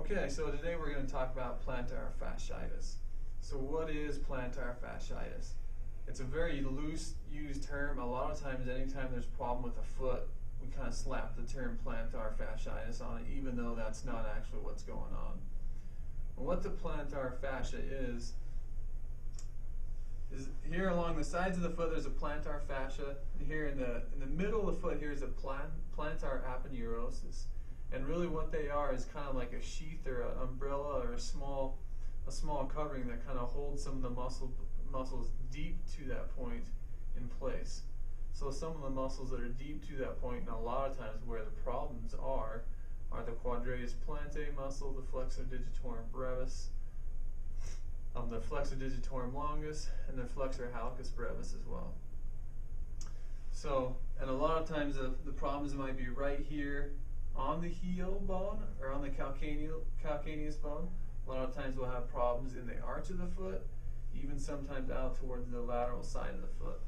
Okay, so today we're going to talk about plantar fasciitis. So what is plantar fasciitis? It's a very loose used term. A lot of times, anytime there's a problem with a foot, we kind of slap the term plantar fasciitis on it, even though that's not actually what's going on. And what the plantar fascia is here along the sides of the foot there's a plantar fascia, and here in the middle of the foot here is a plantar aponeurosis. And really what they are is kind of like a sheath or an umbrella or a small covering that kind of holds some of the muscles deep to that point in place. So some of the muscles that are deep to that point, and a lot of times where the problems are the quadratus plantae muscle, the flexor digitorum brevis, the flexor digitorum longus, and the flexor hallucis brevis as well. So, and a lot of times the problems might be right here on the heel bone or on the calcaneus bone. A lot of times we'll have problems in the arch of the foot, even sometimes out towards the lateral side of the foot.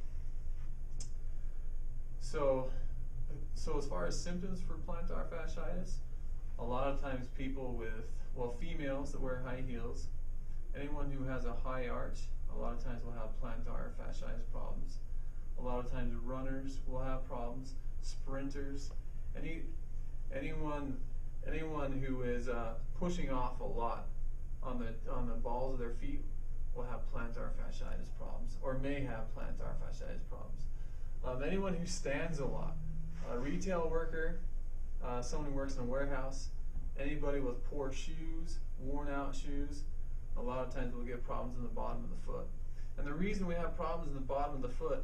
So as far as symptoms for plantar fasciitis, a lot of times people females that wear high heels, anyone who has a high arch, a lot of times will have plantar fasciitis problems. A lot of times runners will have problems, sprinters, anyone who is pushing off a lot on the balls of their feet will have plantar fasciitis problems, or may have plantar fasciitis problems. Anyone who stands a lot, a retail worker, someone who works in a warehouse, anybody with poor shoes, worn out shoes, a lot of times we'll get problems in the bottom of the foot. And the reason we have problems in the bottom of the foot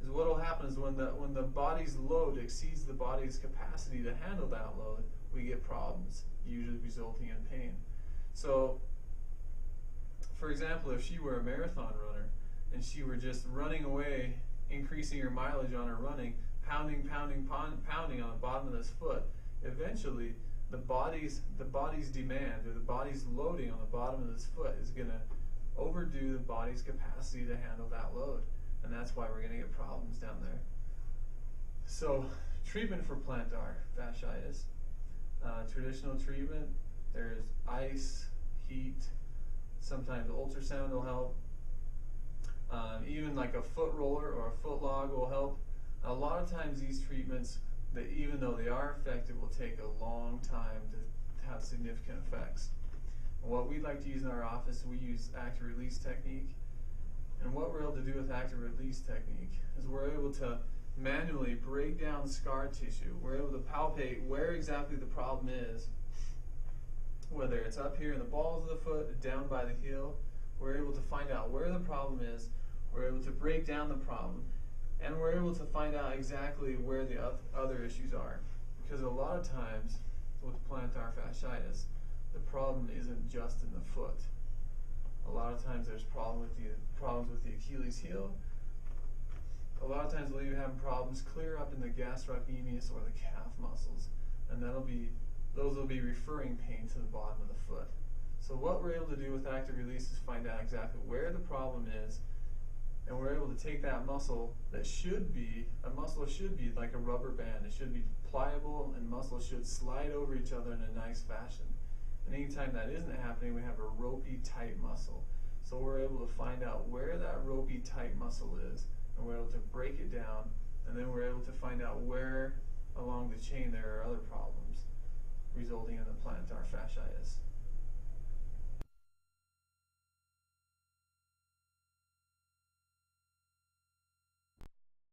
is what will happen is when the body's load exceeds the body's capacity to handle that load, we get problems, usually resulting in pain. So, for example, if she were a marathon runner and she were just running away, increasing her mileage on her running, pounding on the bottom of this foot, eventually the body's demand, or the body's loading on the bottom of this foot, is going to overdo the body's capacity to handle that load. And that's why we're going to get problems down there. So, treatment for plantar fasciitis. Traditional treatment, there's ice, heat, sometimes ultrasound will help. Even like a foot roller or a foot log will help. A lot of times these treatments, even though they are effective, will take a long time to have significant effects. And what we like to use in our office, we use active release technique. And what we're able to do with active release technique is we're able to manually break down scar tissue. We're able to palpate where exactly the problem is, whether it's up here in the balls of the foot, down by the heel. We're able to find out where the problem is. We're able to break down the problem, and we're able to find out exactly where the other issues are. Because a lot of times with plantar fasciitis, the problem isn't just in the foot. A lot of times there's problems with the Achilles heel. A lot of times we'll even have problems clear up in the gastrocnemius or the calf muscles, and those will be referring pain to the bottom of the foot. So what we're able to do with active release is find out exactly where the problem is, and we're able to take that muscle that should be like a rubber band. It should be pliable, and muscles should slide over each other in a nice fashion. And anytime that isn't happening, we have a ropey, tight muscle. So we're able to find out where that ropey, tight muscle is, and we're able to break it down, and then we're able to find out where along the chain there are other problems resulting in the plantar fasciitis.